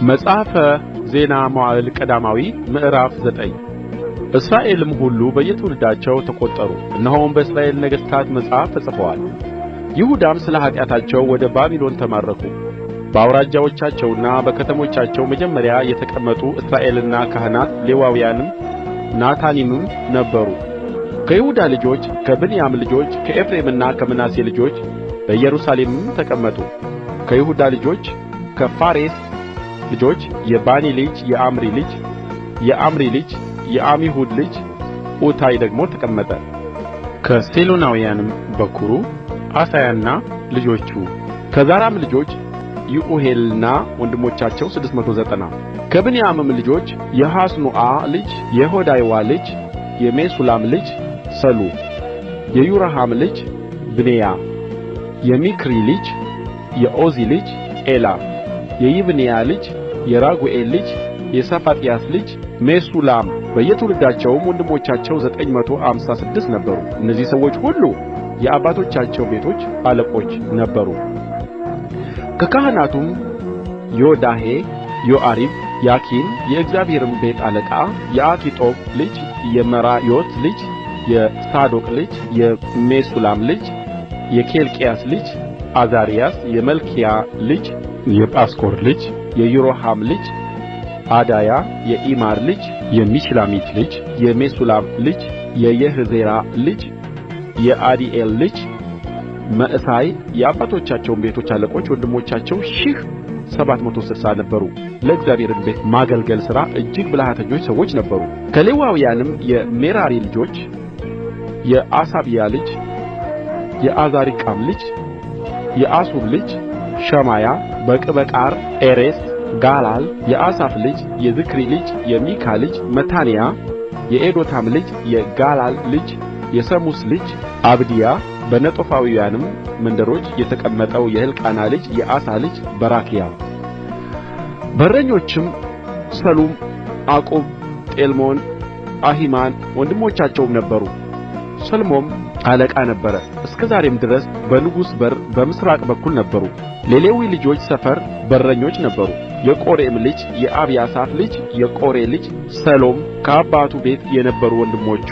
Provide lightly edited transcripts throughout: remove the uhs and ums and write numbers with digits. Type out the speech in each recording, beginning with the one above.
መጽሐፈ ዜና መዋዕል ቀዳማዊ ምዕራፍ 9 እስራኤልም ሁሉ በየትውልዳቸው ተቈጠሩ፣ እነሆም በእስራኤል ነገሥታት መጽሐፍ ተጽፈዋል። ይሁዳም ስለ ኃጢአታቸው ወደ ባቢሎን ተማረኩ። በአውራጃዎቻቸውና በከተሞቻቸው መጀመሪያ የተቀመጡ እስራኤልና ካህናት ሌዋውያንም ናታኒምም ነበሩ። ከይሁዳ ልጆች ከብንያም ልጆች ከኤፍሬምና ከምናሴ ልጆች በኢየሩሳሌምም ተቀመጡ። ከይሁዳ ልጆች ከፋሬስ ልጆች የባኒ ልጅ የአምሪ ልጅ የዓሚሁድ ልጅ ዑታይ ደግሞ ተቀመጠ። ከሴሎናውያንም በኵሩ ዓሣያና ልጆቹ ከዛራም ልጆች ይዑኤልና ወንድሞቻቸው 690 ከብንያምም ልጆች የሐስኑአ ልጅ የሆዳይዋ ልጅ የሜሱላም ልጅ ሰሉ የይሮሐም ልጅ ብኔያ የሚክሪ ልጅ የኦዚ ልጅ ኤላ የይብንያ ልጅ የራጉኤል ልጅ የሰፋጥያስ ልጅ ሜሱላም በየትውልዳቸውም ወንድሞቻቸው 956 ነበሩ። እነዚህ ሰዎች ሁሉ የአባቶቻቸው ቤቶች አለቆች ነበሩ። ከካህናቱም ዮዳሄ፣ ዮአሪብ፣ ያኪን የእግዚአብሔርም ቤት አለቃ የአኪጦብ ልጅ የመራዮት ልጅ የሳዶቅ ልጅ የሜሱላም ልጅ የኬልቅያስ ልጅ ዓዛርያስ የመልክያ ልጅ የጳስኮር ልጅ የይሮሐም ልጅ ዓዳያ የኢማር ልጅ የምሺላሚት ልጅ የሜሱላም ልጅ የየሕዜራ ልጅ የዓዲኤል ልጅ መዕሣይ የአባቶቻቸውም ቤቶች አለቆች ወንድሞቻቸው 1760 ነበሩ። ለእግዚአብሔርም ቤት ማገልገል ሥራ እጅግ ብልሃተኞች ሰዎች ነበሩ። ከሌዋውያንም የሜራሪ ልጆች የአሳብያ ልጅ የዓዝሪቃም ልጅ የአሱብ ልጅ ሸማያ በቅበቃር ኤሬስ ጋላል የአሳፍ ልጅ የዝክሪ ልጅ የሚካ ልጅ መታንያ የኤዶታም ልጅ የጋላል ልጅ የሰሙስ ልጅ አብድያ በነጦፋውያንም መንደሮች የተቀመጠው የሕልቃና ልጅ የአሳ ልጅ በራክያ በረኞችም ሰሉም ዓቁብ ጤልሞን አሒማን ወንድሞቻቸውም ነበሩ። ሰልሞም አለቃ ነበረ። እስከ ዛሬም ድረስ በንጉሥ በር በምሥራቅ በኩል ነበሩ። ለሌዊ ልጆች ሰፈር በረኞች ነበሩ። የቆሬም ልጅ የአብያሳፍ ልጅ የቆሬ ልጅ ሰሎም ከአባቱ ቤት የነበሩ ወንድሞቹ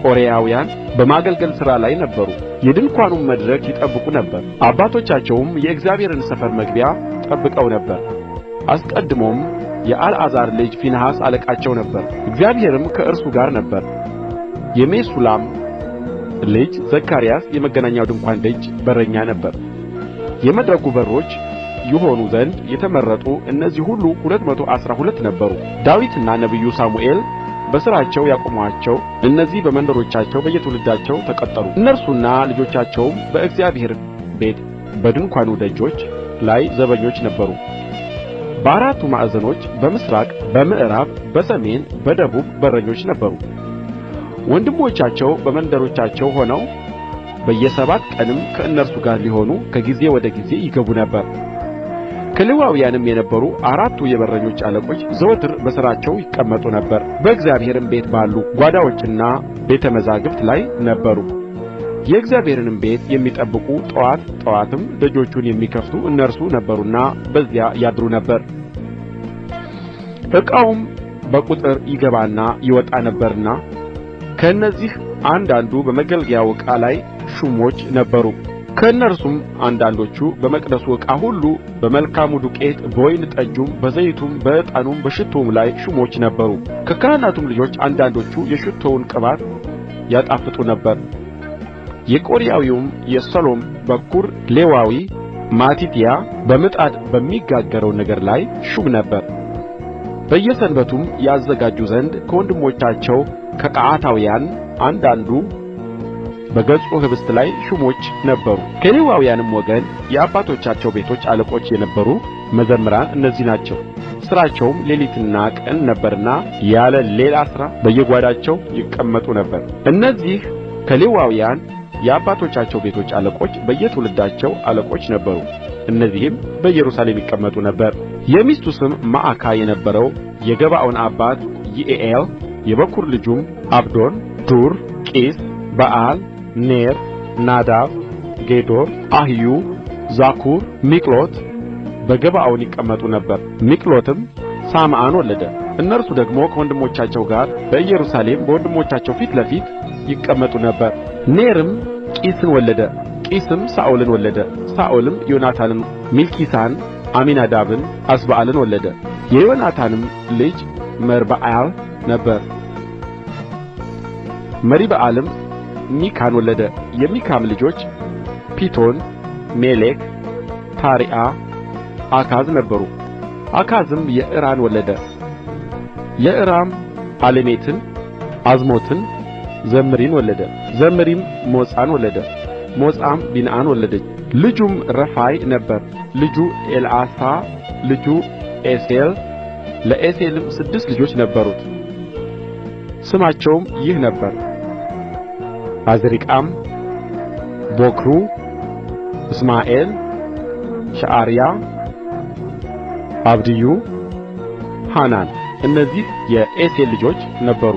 ቆሬያውያን በማገልገል ሥራ ላይ ነበሩ። የድንኳኑን መድረክ ይጠብቁ ነበር። አባቶቻቸውም የእግዚአብሔርን ሰፈር መግቢያ ጠብቀው ነበር። አስቀድሞም የአልዓዛር ልጅ ፊንሐስ አለቃቸው ነበር። እግዚአብሔርም ከእርሱ ጋር ነበር። የሜሱላም ልጅ ዘካርያስ የመገናኛው ድንኳን ደጅ በረኛ ነበር። የመድረኩ በሮች ይሆኑ ዘንድ የተመረጡ እነዚህ ሁሉ 212 ነበሩ። ዳዊትና ነቢዩ ሳሙኤል በሥራቸው ያቆሟቸው እነዚህ በመንደሮቻቸው በየትውልዳቸው ተቀጠሩ። እነርሱና ልጆቻቸውም በእግዚአብሔር ቤት በድንኳኑ ደጆች ላይ ዘበኞች ነበሩ። በአራቱ ማዕዘኖች በምሥራቅ፣ በምዕራብ፣ በሰሜን፣ በደቡብ በረኞች ነበሩ። ወንድሞቻቸው በመንደሮቻቸው ሆነው በየ7 ቀንም ከእነርሱ ጋር ሊሆኑ ከጊዜ ወደ ጊዜ ይገቡ ነበር። ከሌዋውያንም የነበሩ አራቱ የበረኞች አለቆች ዘወትር በሥራቸው ይቀመጡ ነበር። በእግዚአብሔርም ቤት ባሉ ጓዳዎችና ቤተ መዛግብት ላይ ነበሩ። የእግዚአብሔርንም ቤት የሚጠብቁ ጠዋት ጠዋትም ደጆቹን የሚከፍቱ እነርሱ ነበሩና በዚያ ያድሩ ነበር። ዕቃውም በቍጥር ይገባና ይወጣ ነበርና ከእነዚህ አንዳንዱ በመገልገያው ዕቃ ላይ ሹሞች ነበሩ። ከእነርሱም አንዳንዶቹ በመቅደሱ ዕቃ ሁሉ በመልካሙ ዱቄት በወይን ጠጁም በዘይቱም በዕጣኑም በሽቱውም ላይ ሹሞች ነበሩ። ከካህናቱም ልጆች አንዳንዶቹ የሽቱውን ቅባት ያጣፍጡ ነበር። የቆሬያዊውም የሰሎም በኵር ሌዋዊ ማቲትያ በምጣድ በሚጋገረው ነገር ላይ ሹም ነበር። በየሰንበቱም ያዘጋጁ ዘንድ ከወንድሞቻቸው ከቀዓታውያን አንዳንዱ በገጹ ኅብስት ላይ ሹሞች ነበሩ። ከሌዋውያንም ወገን የአባቶቻቸው ቤቶች አለቆች የነበሩ መዘምራን እነዚህ ናቸው። ሥራቸውም ሌሊትና ቀን ነበርና ያለ ሌላ ሥራ በየጓዳቸው ይቀመጡ ነበር። እነዚህ ከሌዋውያን የአባቶቻቸው ቤቶች አለቆች በየትውልዳቸው አለቆች ነበሩ። እነዚህም በኢየሩሳሌም ይቀመጡ ነበር። የሚስቱ ስም መዓካ የነበረው የገባዖን አባት ይዒኤል የበኵር ልጁም አብዶን፣ ዱር፣ ቂስ፣ በኣል፣ ኔር፣ ናዳብ፣ ጌዶር፣ አሕዩ፣ ዛኩር፣ ሚቅሎት በገባዖን ይቀመጡ ነበር። ሚቅሎትም ሳምአን ወለደ። እነርሱ ደግሞ ከወንድሞቻቸው ጋር በኢየሩሳሌም በወንድሞቻቸው ፊት ለፊት ይቀመጡ ነበር። ኔርም ቂስን ወለደ። ቂስም ሳኦልን ወለደ። ሳኦልም ዮናታንን፣ ሚልኪሳን፣ አሚናዳብን፣ አስባኤልን ወለደ። የዮናታንም ልጅ መሪበኣል ነበረ። መሪበኣልም ሚካን ወለደ። የሚካም ልጆች ፒቶን፣ ሜሌክ፣ ታሪዓ፣ አካዝ ነበሩ። አካዝም የዕራን ወለደ። የዕራም ዓሌሜትን፣ ዓዝሞትን፣ ዘምሪን ወለደ። ዘምሪም ሞጻን ወለደ። ሞጻም ቢንዓን ወለደች። ልጁም ረፋይ ነበረ። ልጁ ኤልዓሣ፣ ልጁ ኤሴል። ለኤሴልም 6 ልጆች ነበሩት። ስማቸውም ይህ ነበረ: ዓዝሪቃም፣ ቦክሩ፣ እስማኤል፣ ሸዓሪያ፣ አብድዩ፣ ሐናን። እነዚህ የኤሴል ልጆች ነበሩ።